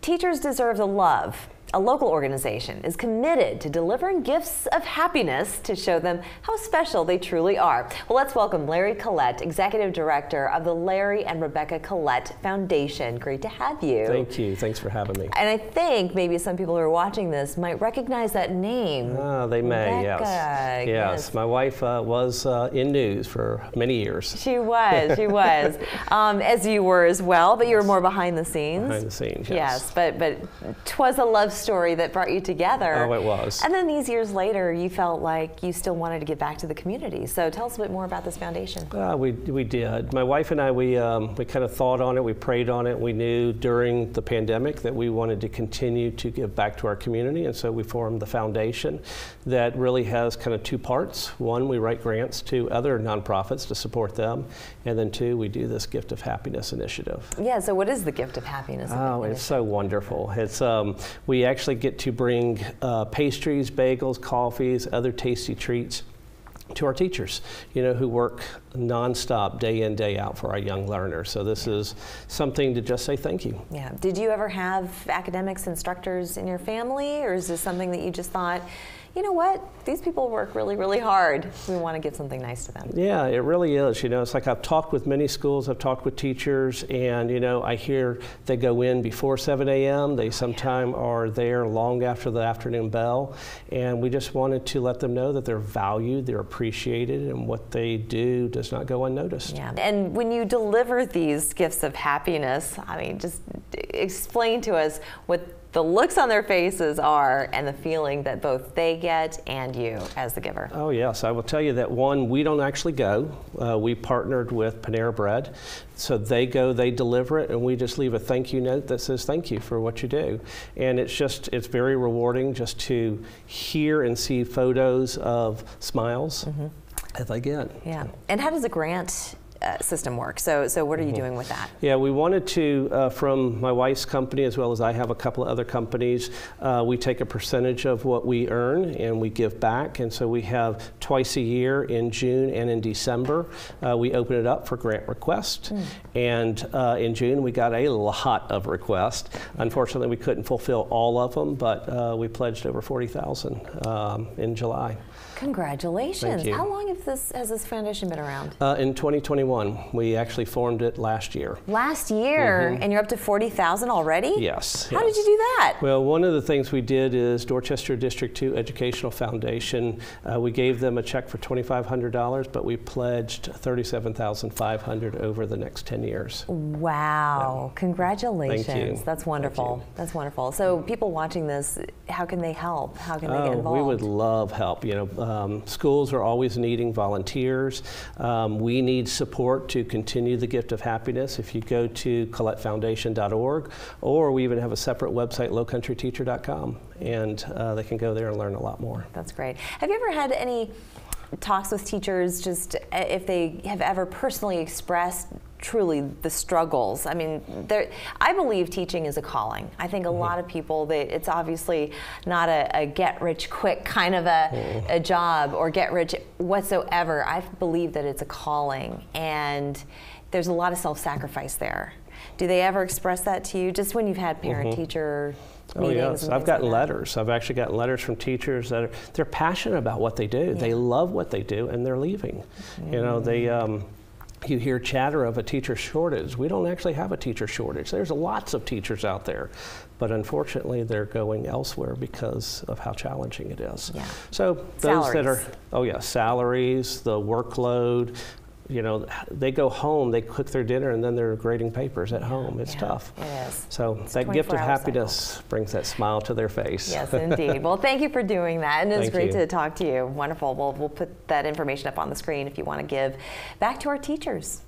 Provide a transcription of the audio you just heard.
Teachers Deserve the Love, a local organization, is committed to delivering gifts of happiness to show them how special they truly are. Well, let's welcome Larry Collett, Executive Director of the Larry and Rebecca Collett Foundation. Great to have you. Thank you. Thanks for having me. And I think maybe some people who are watching this might recognize that name. They may, Rebecca. yes. Yes, my wife was in news for many years. She was, as you were as well, but you were more behind the scenes. Behind the scenes, yes. Yes, but 'twas a love story that brought you together. Oh, it was. And then these years later, you felt like you still wanted to give back to the community. So tell us a bit more about this foundation. We did. My wife and I, we kind of thought on it, we prayed on it. We knew during the pandemic that we wanted to continue to give back to our community, and so we formed the foundation that really has kind of two parts. One, we write grants to other nonprofits to support them, and then two, we do this Gift of Happiness initiative. Yeah, so what is the Gift of Happiness? Oh, it's so wonderful. It's we actually get to bring pastries, bagels, coffees, other tasty treats to our teachers, who work nonstop, day in, day out for our young learners. So this is something to just say thank you. Yeah. Did you ever have academics, instructors in your family, or is this something that you just thought, you know what, these people work really, really hard. We want to give something nice to them. Yeah, it really is. It's like I've talked with many schools, I've talked with teachers, and I hear they go in before 7 a.m. They sometimes are there long after the afternoon bell, and we just wanted to let them know that they're valued, they're appreciated, and what they do does not go unnoticed. Yeah, and when you deliver these gifts of happiness, just explain to us what the looks on their faces are and the feeling that both they get and you as the giver. Oh yes, I will tell you that one, we don't actually go. We partnered with Panera Bread. So they go, they deliver it, and we just leave a thank you note that says thank you for what you do. And it's very rewarding just to hear and see photos of smiles that they get. Yeah, and how does a grant system work? So what are you doing with that? Yeah, we wanted to, from my wife's company, as well as I have a couple of other companies, we take a percentage of what we earn and we give back. And so we have twice a year in June and in December, we open it up for grant requests. And in June, we got a lot of requests. Unfortunately, we couldn't fulfill all of them, but we pledged over 40,000 in July. Congratulations. Thank you. How long has this foundation been around? In 2021. We actually formed it last year. Last year? And you're up to 40,000 already? Yes. How did you do that? Well, one of the things we did is Dorchester District 2 Educational Foundation. We gave them a check for $2,500, but we pledged $37,500 over the next 10 years. Wow. Yeah. Congratulations. Thank you. That's wonderful. That's wonderful. So people watching this, how can they help? How can they get involved? We would love help. Schools are always needing volunteers. We need support to continue the Gift of Happiness. If you go to collettfoundation.org, or we even have a separate website, lowcountryteacher.com, and they can go there and learn a lot more. That's great. Have you ever had any talks with teachers, just if they have ever personally expressed truly the struggles? I believe teaching is a calling. I think a lot of people, it's obviously not a get-rich-quick kind of a job or get-rich whatsoever. I believe that it's a calling, and there's a lot of self-sacrifice there. Do they ever express that to you, just when you've had parent-teacher meetings? Oh yes, I've gotten letters. I've actually gotten letters from teachers that they're passionate about what they do. Yeah. They love what they do, and they're leaving. You hear chatter of a teacher shortage. We don't actually have a teacher shortage. There's lots of teachers out there, but unfortunately they're going elsewhere because of how challenging it is. Yeah. So those that are, salaries, the workload, they go home, they cook their dinner, and then they're grading papers at home. It's tough. It is. So that Gift of Happiness brings that smile to their face. Yes, indeed. Well, thank you for doing that, and it was great to talk to you. Wonderful. We'll put that information up on the screen if you want to give back to our teachers.